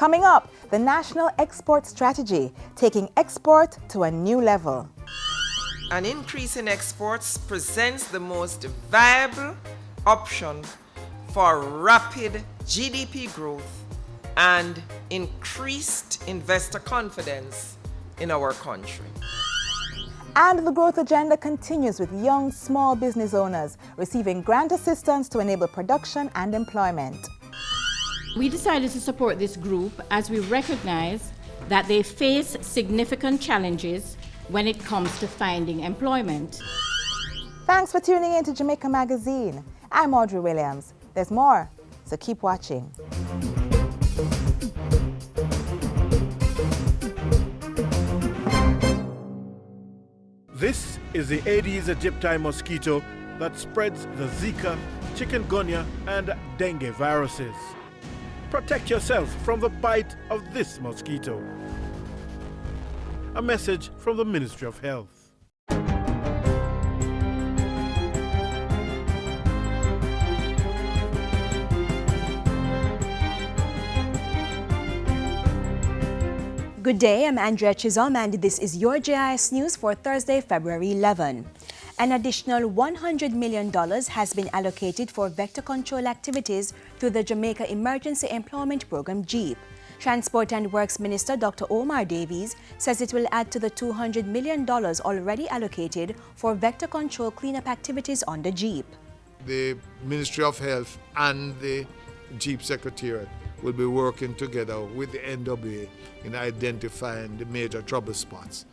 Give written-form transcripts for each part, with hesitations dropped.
Coming up, the National Export Strategy, taking export to a new level. An increase in exports presents the most viable option for rapid GDP growth and increased investor confidence in our country. And the growth agenda continues with young small business owners receiving grant assistance to enable production and employment. We decided to support this group as we recognize that they face significant challenges when it comes to finding employment. Thanks for tuning in to Jamaica Magazine. I'm Audrey Williams. There's more, so keep watching. This is the Aedes aegypti mosquito that spreads the Zika, chikungunya, and dengue viruses. Protect yourself from the bite of this mosquito. A message from the Ministry of Health. Good day, I'm Andrea Chisholm and this is your JIS News for Thursday, February 11. An additional $100 million has been allocated for vector control activities through the Jamaica Emergency Employment Program, JEEP. Transport and Works Minister Dr. Omar Davies says it will add to the $200 million already allocated for vector control cleanup activities on the JEEP. The Ministry of Health and the JEEP Secretariat will be working together with the NWA in identifying the major trouble spots.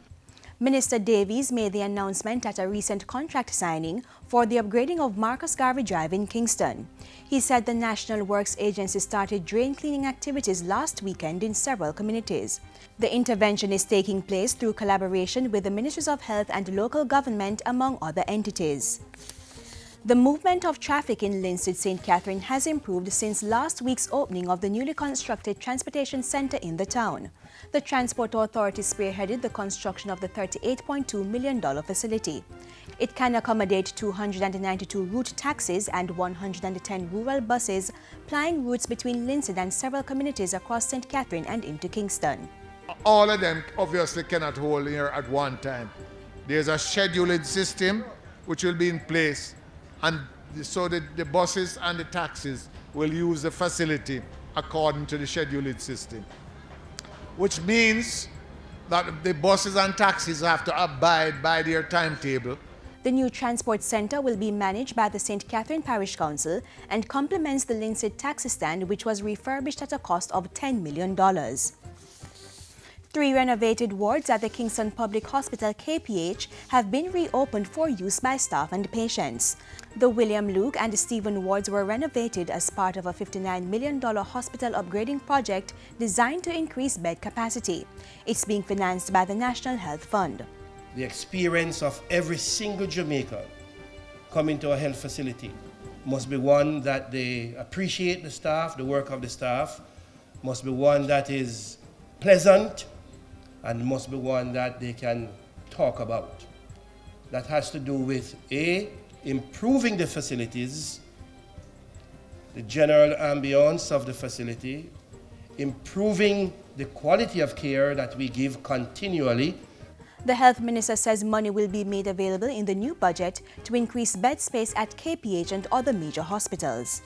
Minister Davies made the announcement at a recent contract signing for the upgrading of Marcus Garvey Drive in Kingston. He said the National Works Agency started drain cleaning activities last weekend in several communities. The intervention is taking place through collaboration with the Ministries of Health and local government, among other entities. The movement of traffic in Linstead St. Catherine has improved since last week's opening of the newly constructed transportation centre in the town. The Transport Authority spearheaded the construction of the $38.2 million facility. It can accommodate 292 route taxis and 110 rural buses, plying routes between Linstead and several communities across St. Catherine and into Kingston. All of them obviously cannot hold here at one time. There's a scheduled system which will be in place, and so the buses and the taxis will use the facility according to the scheduled system, which means that the buses and taxis have to abide by their timetable. The new transport centre will be managed by the St. Catherine Parish Council and complements the Linstead taxi stand, which was refurbished at a cost of $10 million. 3 renovated wards at the Kingston Public Hospital KPH have been reopened for use by staff and patients. The William Luke and Stephen wards were renovated as part of a $59 million hospital upgrading project designed to increase bed capacity. It's being financed by the National Health Fund. The experience of every single Jamaican coming to a health facility must be one that they appreciate the staff, the work of the staff, must be one that is pleasant, and must be one that they can talk about. That has to do with improving the facilities, the general ambience of the facility, improving the quality of care that we give continually. The Health Minister says money will be made available in the new budget to increase bed space at KPH and other major hospitals.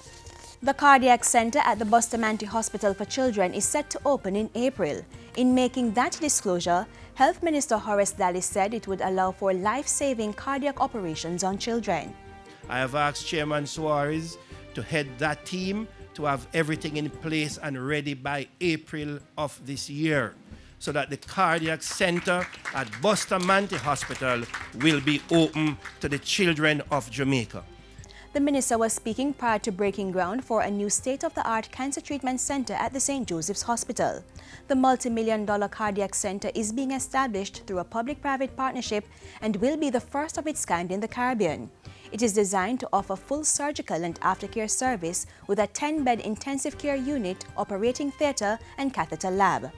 The Cardiac Centre at the Bustamante Hospital for Children is set to open in April. In making that disclosure, Health Minister Horace Dallas said it would allow for life-saving cardiac operations on children. I have asked Chairman Suarez to head that team to have everything in place and ready by April of this year, so that the Cardiac Centre at Bustamante Hospital will be open to the children of Jamaica. The minister was speaking prior to breaking ground for a new state-of-the-art cancer treatment center at the St. Joseph's Hospital. The multi-million-dollar cardiac center is being established through a public-private partnership and will be the first of its kind in the Caribbean. It is designed to offer full surgical and aftercare service with a 10-bed intensive care unit, operating theater, and catheter lab.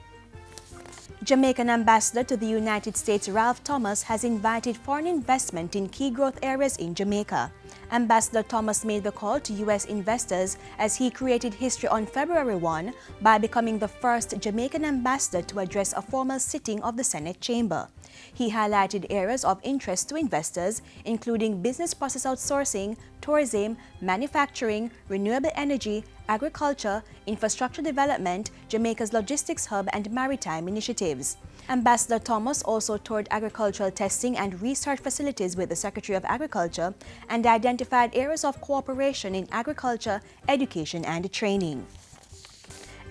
Jamaican ambassador to the United States Ralph Thomas has invited foreign investment in key growth areas in Jamaica. Ambassador Thomas made the call to U.S. investors as he created history on February 1 by becoming the first Jamaican ambassador to address a formal sitting of the Senate chamber. He highlighted areas of interest to investors, including business process outsourcing, tourism, manufacturing, renewable energy, agriculture, infrastructure development, Jamaica's logistics hub, and maritime initiatives. Ambassador Thomas also toured agricultural testing and research facilities with the Secretary of Agriculture and identified areas of cooperation in agriculture, education, and training.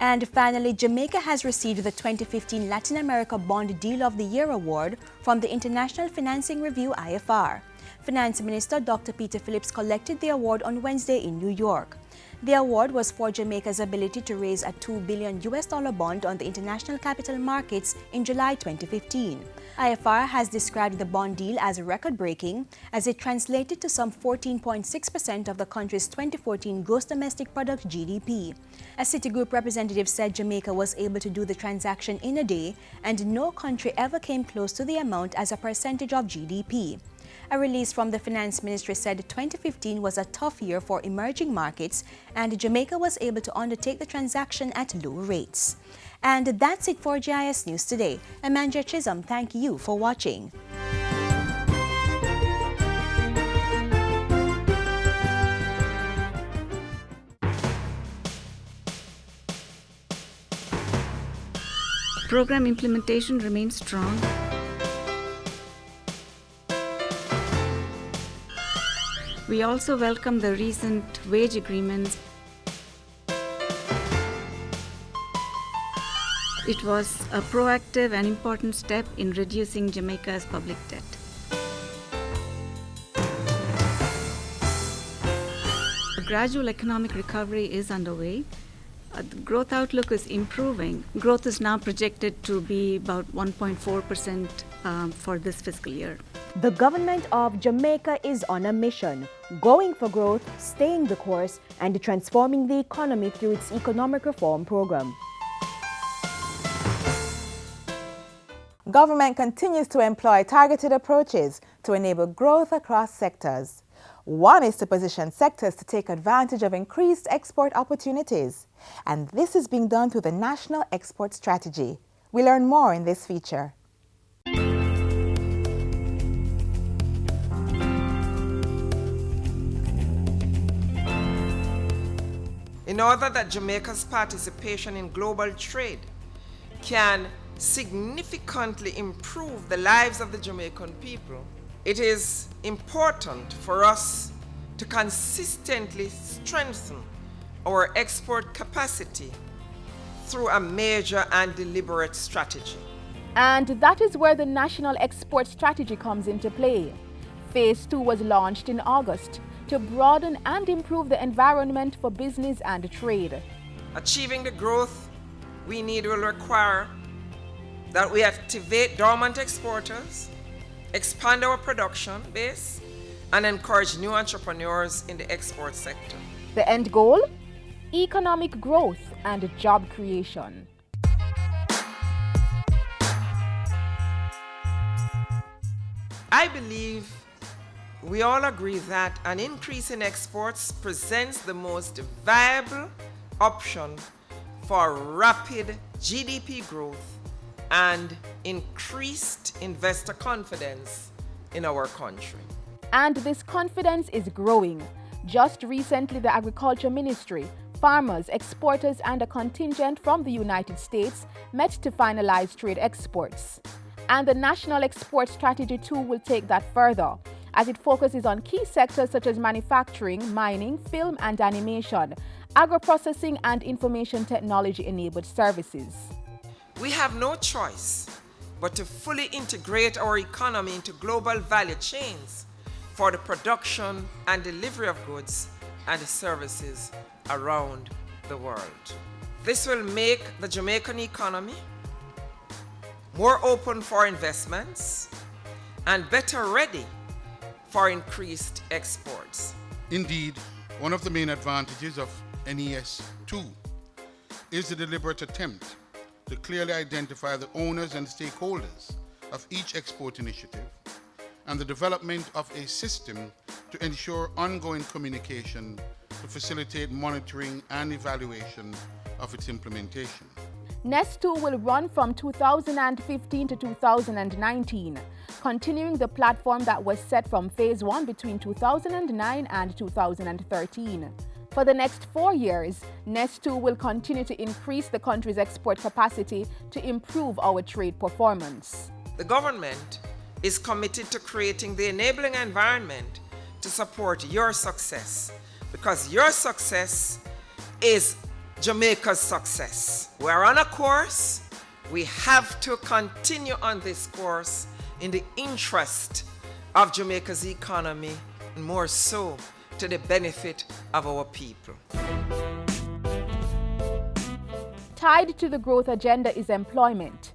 And finally, Jamaica has received the 2015 Latin America Bond Deal of the Year Award from the International Financing Review IFR. Finance Minister Dr. Peter Phillips collected the award on Wednesday in New York. The award was for Jamaica's ability to raise a $2 billion bond on the international capital markets in July 2015. IFR has described the bond deal as record-breaking as it translated to some 14.6% of the country's 2014 gross domestic product GDP. A Citigroup representative said Jamaica was able to do the transaction in a day and no country ever came close to the amount as a percentage of GDP. A release from the Finance Ministry said 2015 was a tough year for emerging markets and Jamaica was able to undertake the transaction at low rates. And that's it for GIS News today. I'm Andrea Chisholm. Thank you for watching. Program implementation remains strong. We also welcome the recent wage agreements. It was a proactive and important step in reducing Jamaica's public debt. A gradual economic recovery is underway. The growth outlook is improving. Growth is now projected to be about 1.4% for this fiscal year. The government of Jamaica is on a mission, going for growth, staying the course, and transforming the economy through its economic reform program. Government continues to employ targeted approaches to enable growth across sectors. One is to position sectors to take advantage of increased export opportunities, and this is being done through the National Export Strategy. We learn more in this feature. In order that Jamaica's participation in global trade can significantly improve the lives of the Jamaican people, it is important for us to consistently strengthen our export capacity through a major and deliberate strategy. And that is where the National Export Strategy comes into play. Phase 2 was launched in August to broaden and improve the environment for business and trade. Achieving the growth we need will require that we activate dormant exporters, expand our production base, and encourage new entrepreneurs in the export sector. The end goal? Economic growth and job creation. I believe we all agree that an increase in exports presents the most viable option for rapid GDP growth and increased investor confidence in our country. And this confidence is growing. Just recently, the Agriculture Ministry, farmers, exporters, and a contingent from the United States met to finalize trade exports. And the National Export Strategy 2 will take that further, as it focuses on key sectors such as manufacturing, mining, film and animation, agro-processing, and information technology-enabled services. We have no choice but to fully integrate our economy into global value chains for the production and delivery of goods and services around the world. This will make the Jamaican economy more open for investments and better ready for increased exports. Indeed, one of the main advantages of NES 2 is the deliberate attempt to clearly identify the owners and stakeholders of each export initiative, and the development of a system to ensure ongoing communication to facilitate monitoring and evaluation of its implementation. NEST 2 will run from 2015 to 2019, continuing the platform that was set from Phase 1 between 2009 and 2013. For the next 4 years, NEST 2 will continue to increase the country's export capacity to improve our trade performance. The government is committed to creating the enabling environment to support your success, because your success is Jamaica's success. We're on a course. We have to continue on this course in the interest of Jamaica's economy, and more so to the benefit of our people. Tied to the growth agenda is employment,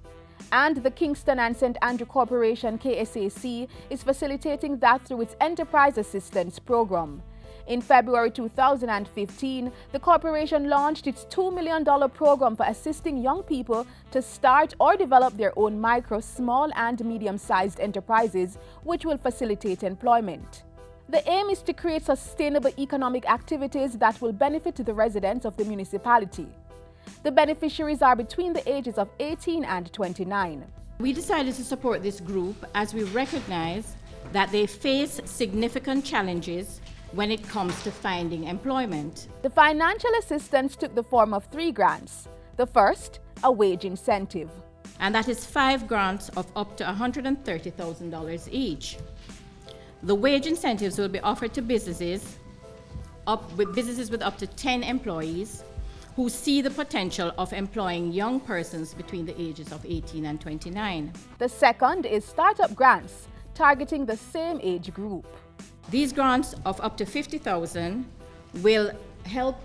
and the Kingston and St. Andrew Corporation KSAC is facilitating that through its Enterprise Assistance Program. In February 2015, the corporation launched its $2 million program for assisting young people to start or develop their own micro, small and medium-sized enterprises, which will facilitate employment. The aim is to create sustainable economic activities that will benefit the residents of the municipality. The beneficiaries are between the ages of 18 and 29. We decided to support this group as we recognize that they face significant challenges when it comes to finding employment. The financial assistance took the form of 3 grants. The first, a wage incentive. And that is 5 grants of up to $130,000 each. The wage incentives will be offered to businesses with up to 10 employees who see the potential of employing young persons between the ages of 18 and 29. The second is startup grants, targeting the same age group. These grants of up to $50,000 will help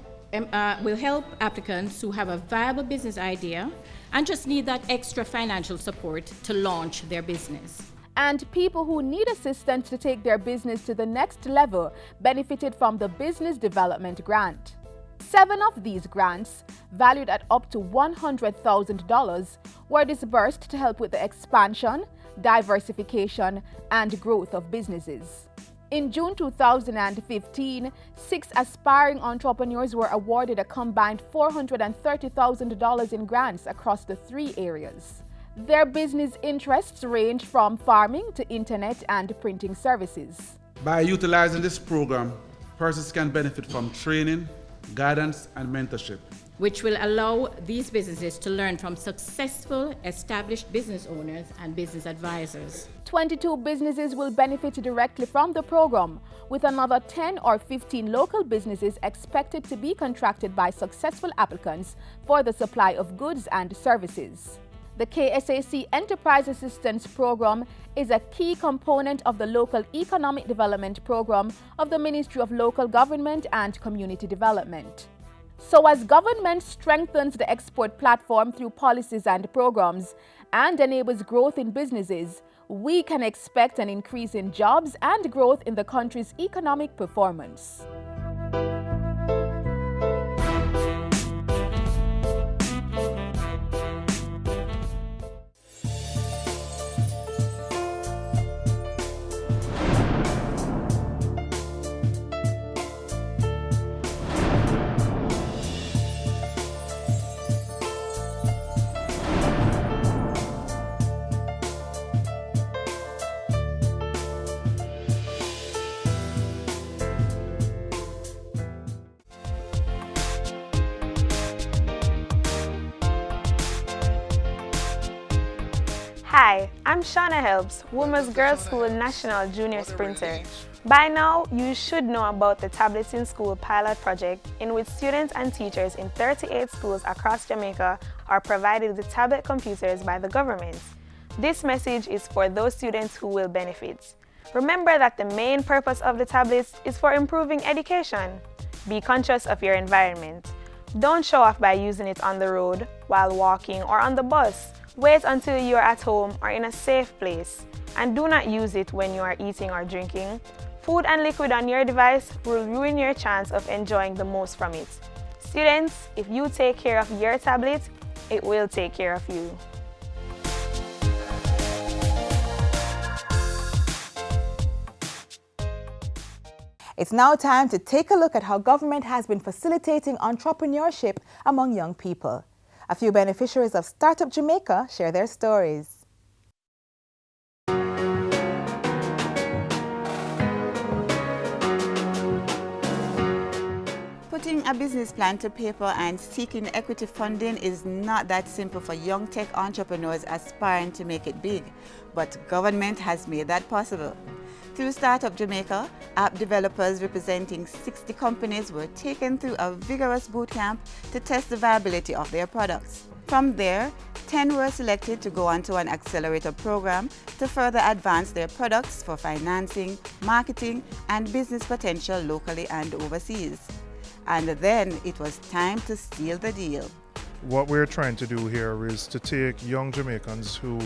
applicants who have a viable business idea and just need that extra financial support to launch their business. And people who need assistance to take their business to the next level benefited from the Business Development Grant. 7 of these grants, valued at up to $100,000, were disbursed to help with the expansion, diversification, and growth of businesses. In June 2015, 6 aspiring entrepreneurs were awarded a combined $430,000 in grants across the 3 areas. Their business interests range from farming to internet and printing services. By utilizing this program, persons can benefit from training, guidance, and mentorship, which will allow these businesses to learn from successful, established business owners and business advisors. 22 businesses will benefit directly from the program, with another 10 or 15 local businesses expected to be contracted by successful applicants for the supply of goods and services. The KSAC Enterprise Assistance Program is a key component of the Local Economic Development Program of the Ministry of Local Government and Community Development. So as government strengthens the export platform through policies and programs and enables growth in businesses, we can expect an increase in jobs and growth in the country's economic performance. Hi, I'm Shauna Helps, Women's Girls School National Junior Sprinter. By now, you should know about the Tablets in School pilot project, in which students and teachers in 38 schools across Jamaica are provided with tablet computers by the government. This message is for those students who will benefit. Remember that the main purpose of the tablets is for improving education. Be conscious of your environment. Don't show off by using it on the road, while walking, or on the bus. Wait until you are at home or in a safe place, and do not use it when you are eating or drinking. Food and liquid on your device will ruin your chance of enjoying the most from it. Students, if you take care of your tablet, It will take care of you. It's now time to take a look at how government has been facilitating entrepreneurship among young people. A few beneficiaries of Startup Jamaica share their stories. Putting a business plan to paper and seeking equity funding is not that simple for young tech entrepreneurs aspiring to make it big, but government has made that possible. Through Startup Jamaica, app developers representing 60 companies were taken through a vigorous bootcamp to test the viability of their products. From there, 10 were selected to go on to an accelerator program to further advance their products for financing, marketing, and business potential locally and overseas. And then it was time to seal the deal. What we're trying to do here is to take young Jamaicans who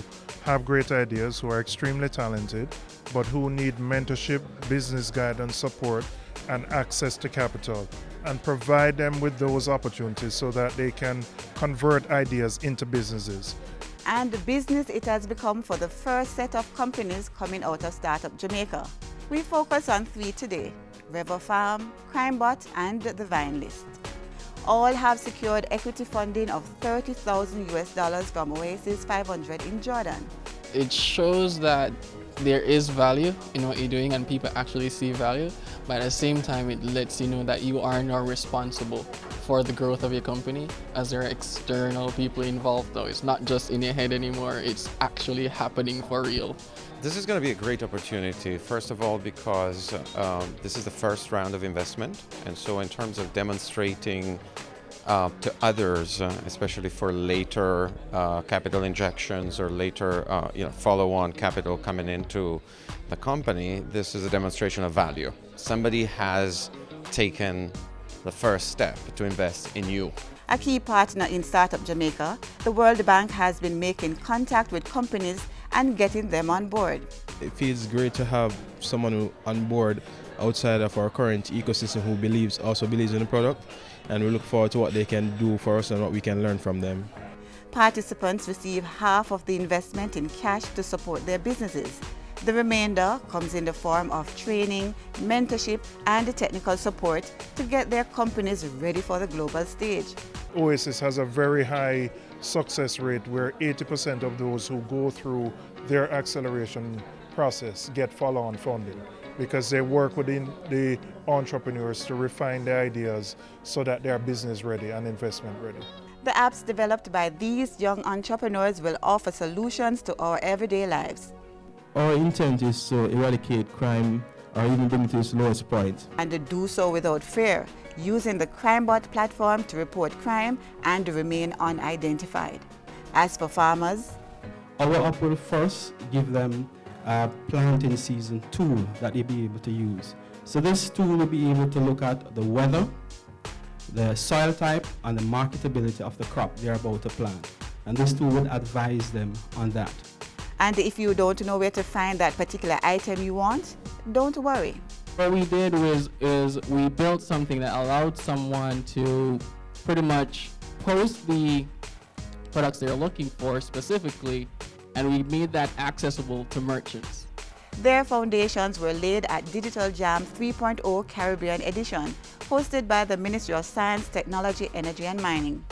have great ideas, who are extremely talented, but who need mentorship, business guidance, support, and access to capital, and provide them with those opportunities so that they can convert ideas into businesses. And the business it has become for the first set of companies coming out of Startup Jamaica. We focus on 3 today: Revo Farm, CrimeBot, and the Vine List. All have secured equity funding of $30,000 from Oasis 500 in Jordan. It shows that there is value in what you're doing and people actually see value, but at the same time it lets you know that you are now responsible for the growth of your company, as there are external people involved though. It's not just in your head anymore, it's actually happening for real. This is going to be a great opportunity, first of all because this is the first round of investment, and so in terms of demonstrating to others, especially for later capital injections or later follow-on capital coming into the company, this is a demonstration of value. Somebody has taken the first step to invest in you. A key partner in Startup Jamaica, the World Bank has been making contact with companies and getting them on board. It feels great to have someone on board outside of our current ecosystem who also believes in the product, and we look forward to what they can do for us and what we can learn from them. Participants receive half of the investment in cash to support their businesses. The remainder comes in the form of training, mentorship, and technical support to get their companies ready for the global stage. Oasis has a very high success rate where 80% of those who go through their acceleration process get follow-on funding, because they work within the entrepreneurs to refine their ideas so that they are business ready and investment ready. The apps developed by these young entrepreneurs will offer solutions to our everyday lives. Our intent is to eradicate crime or even bring it to its lowest point. And to do so without fear, using the CrimeBot platform to report crime and remain unidentified. As for farmers, our app will first give them a planting season tool that they'll be able to use. So this tool will be able to look at the weather, the soil type, and the marketability of the crop they're about to plant. And this tool will advise them on that. And if you don't know where to find that particular item you want, don't worry. What we did is we built something that allowed someone to pretty much post the products they're looking for specifically, and we made that accessible to merchants. Their foundations were laid at Digital Jam 3.0 Caribbean Edition, hosted by the Ministry of Science, Technology, Energy and Mining.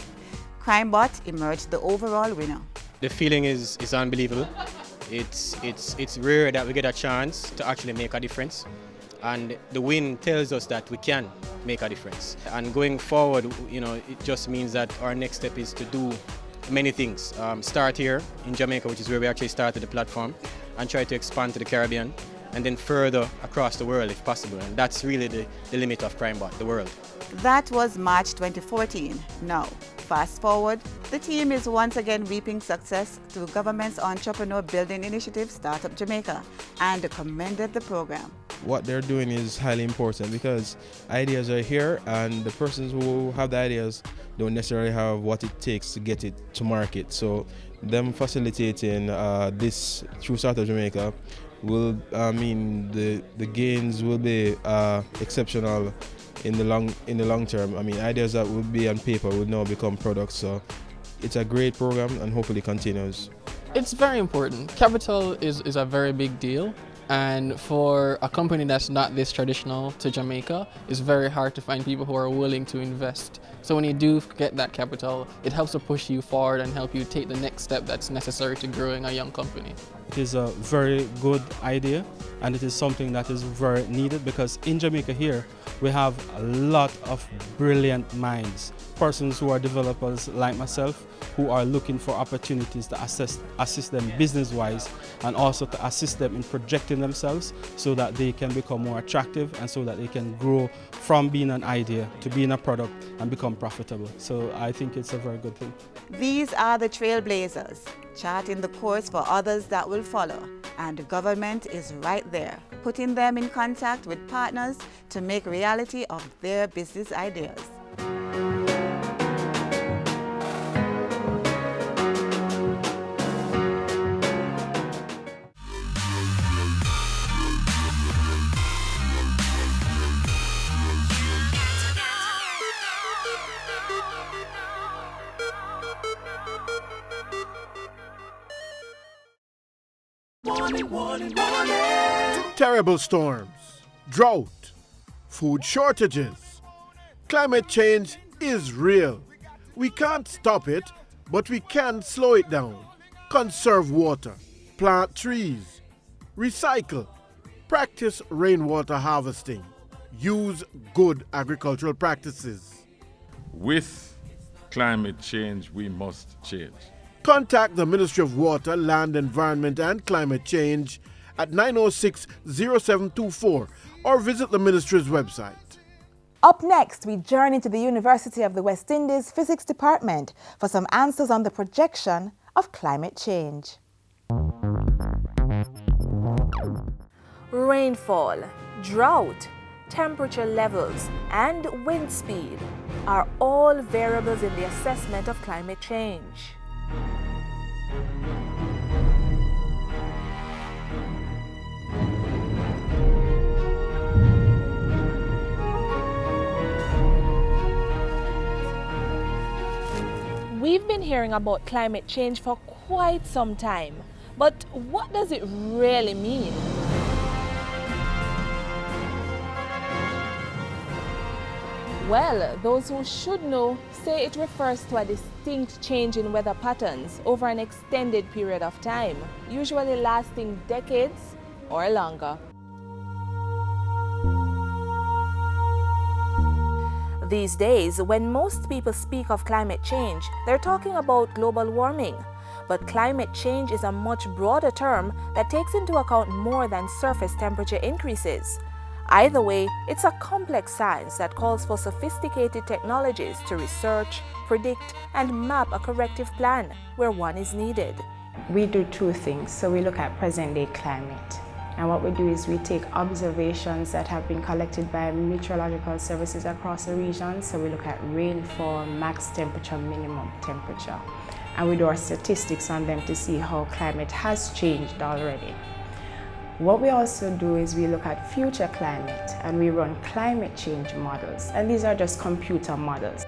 CrimeBot emerged the overall winner. The feeling is unbelievable. It's rare that we get a chance to actually make a difference, and the win tells us that we can make a difference. And going forward, it just means that our next step is to do many things. Start here in Jamaica, which is where we actually started the platform, and try to expand to the Caribbean, and then further across the world if possible. And that's really the limit of CrimeBot, the world. That was March 2014. Now, fast forward, the team is once again reaping success through government's entrepreneur building initiative, Startup Jamaica, and commended the program. What they're doing is highly important because ideas are here, and the persons who have the ideas don't necessarily have what it takes to get it to market. So them facilitating this through Startup Jamaica will, the gains will be exceptional in the long term. Ideas that would be on paper will now become products. So it's a great program and hopefully continues. It's very important. Capital is a very big deal, and for a company that's not this traditional to Jamaica, it's very hard to find people who are willing to invest. So when you do get that capital, it helps to push you forward and help you take the next step that's necessary to growing a young company. It is a very good idea, and it is something that is very needed, because in Jamaica here we have a lot of brilliant minds, persons who are developers like myself, who are looking for opportunities to assist them business-wise, and also to assist them in projecting themselves so that they can become more attractive and so that they can grow from being an idea to being a product and become profitable. So I think it's a very good thing. These are the trailblazers, charting the course for others that will follow. And the government is right there, putting them in contact with partners to make reality of their business ideas. Terrible storms, drought, food shortages. Climate change is real. We can't stop it, but we can slow it down. Conserve water, plant trees, recycle, practice rainwater harvesting, use good agricultural practices. With climate change, we must change. Contact the Ministry of Water, Land, Environment and Climate Change at 906-0724 or visit the Ministry's website. Up next, we journey to the University of the West Indies Physics Department for some answers on the projection of climate change. Rainfall, drought, temperature levels, and wind speed are all variables in the assessment of climate change. We've been hearing about climate change for quite some time, but what does it really mean? Well, those who should know say it refers to a distinct change in weather patterns over an extended period of time, usually lasting decades or longer. These days, when most people speak of climate change, they're talking about global warming. But climate change is a much broader term that takes into account more than surface temperature increases. Either way, it's a complex science that calls for sophisticated technologies to research, predict, and map a corrective plan where one is needed. We do two things. So we look at present-day climate. And what we do is we take observations that have been collected by meteorological services across the region. So we look at rainfall, max temperature, minimum temperature. And we do our statistics on them to see how climate has changed already. What we also do is we look at future climate and we run climate change models. And these are just computer models.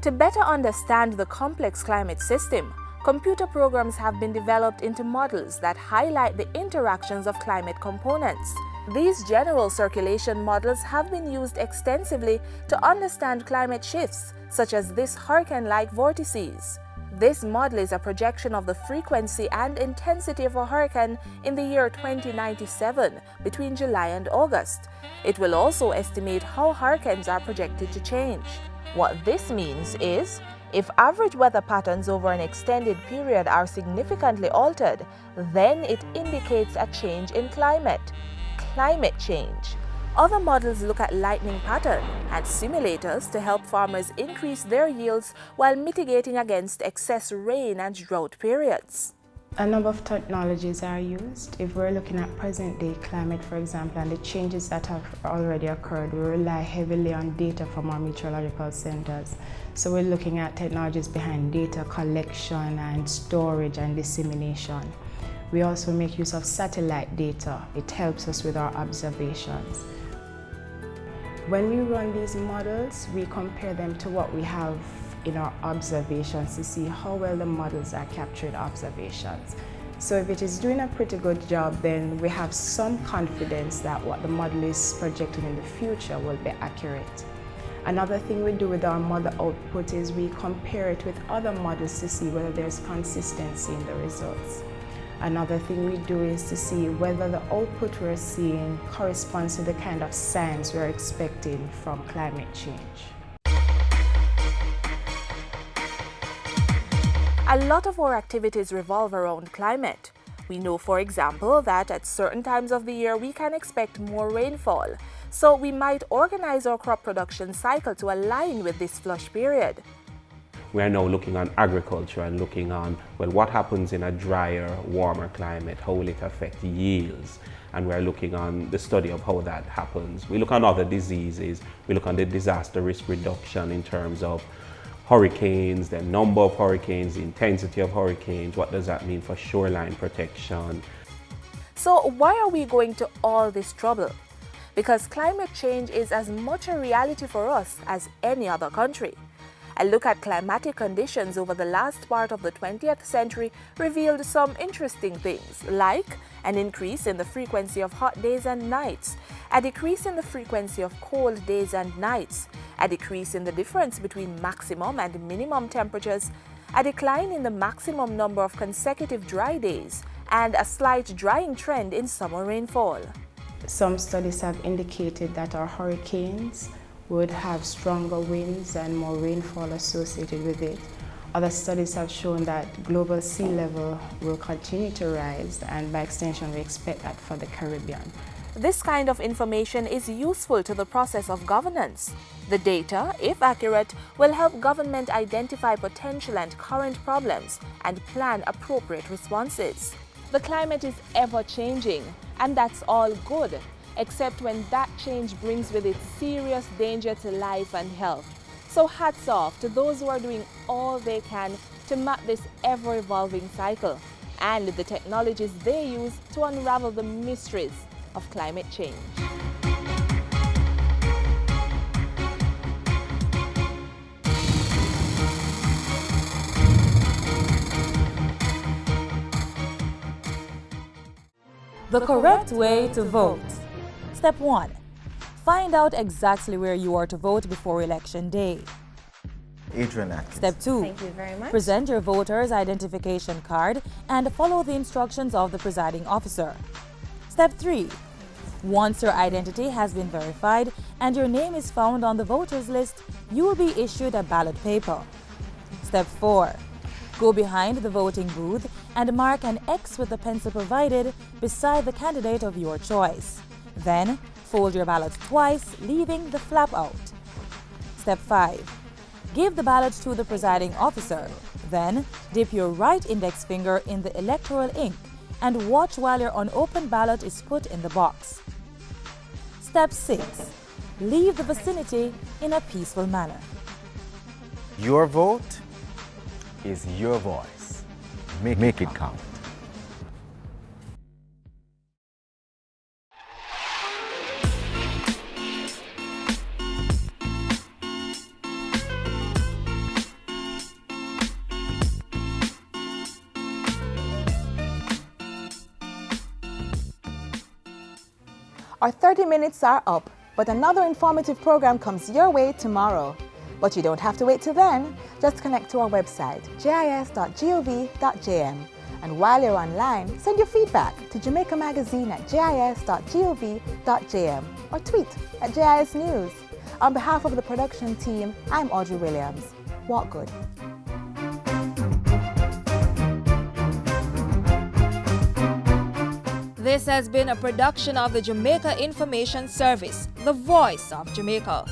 To better understand the complex climate system, computer programs have been developed into models that highlight the interactions of climate components. These general circulation models have been used extensively to understand climate shifts, such as this hurricane-like vortices. This model is a projection of the frequency and intensity of a hurricane in the year 2097, between July and August. It will also estimate how hurricanes are projected to change. What this means is, if average weather patterns over an extended period are significantly altered, then it indicates a change in climate change. Other models look at lightning pattern and simulators to help farmers increase their yields while mitigating against excess rain and drought periods. A number of technologies are used. If we're looking at present-day climate, for example, and the changes that have already occurred, we rely heavily on data from our meteorological centers. So we're looking at technologies behind data collection and storage and dissemination. We also make use of satellite data. It helps us with our observations. When we run these models, we compare them to what we have in our observations to see how well the models are capturing observations. So if it is doing a pretty good job, then we have some confidence that what the model is projecting in the future will be accurate. Another thing we do with our model output is we compare it with other models to see whether there's consistency in the results. Another thing we do is to see whether the output we're seeing corresponds to the kind of signs we're expecting from climate change. A lot of our activities revolve around climate. We know, for example, that at certain times of the year we can expect more rainfall, so we might organize our crop production cycle to align with this flush period. We are now looking on agriculture and looking on, well, what happens in a drier, warmer climate, how will it affect yields? And we're looking on the study of how that happens. We look on other diseases, we look on the disaster risk reduction in terms of hurricanes, the number of hurricanes, the intensity of hurricanes, what does that mean for shoreline protection. So why are we going to all this trouble? Because climate change is as much a reality for us as any other country. A look at climatic conditions over the last part of the 20th century revealed some interesting things, like an increase in the frequency of hot days and nights, a decrease in the frequency of cold days and nights, a decrease in the difference between maximum and minimum temperatures, a decline in the maximum number of consecutive dry days, and a slight drying trend in summer rainfall. Some studies have indicated that our hurricanes would have stronger winds and more rainfall associated with it. Other studies have shown that global sea level will continue to rise, and by extension we expect that for the Caribbean. This kind of information is useful to the process of governance. The data, if accurate, will help government identify potential and current problems and plan appropriate responses. The climate is ever changing, and that's all good, except when that change brings with it serious danger to life and health. So hats off to those who are doing all they can to map this ever-evolving cycle and the technologies they use to unravel the mysteries of climate change. The correct way to vote. Step 1. Find out exactly where you are to vote before Election Day. Step 2. Thank you very much. Present your voter's identification card and follow the instructions of the presiding officer. Step 3. Once your identity has been verified and your name is found on the voters list, you will be issued a ballot paper. Step 4. Go behind the voting booth and mark an X with the pencil provided beside the candidate of your choice. Then, fold your ballot twice, leaving the flap out. Step 5. Give the ballot to the presiding officer. Then, dip your right index finger in the electoral ink and watch while your unopened ballot is put in the box. Step 6. Leave the vicinity in a peaceful manner. Your vote is your voice. Make it count. Our 30 minutes are up, but another informative program comes your way tomorrow. But you don't have to wait till then. Just connect to our website, jis.gov.jm. And while you're online, send your feedback to Jamaica Magazine at jis.gov.jm or tweet at JIS News. On behalf of the production team, I'm Audrey Williams. Walk good. This has been a production of the Jamaica Information Service, the voice of Jamaica.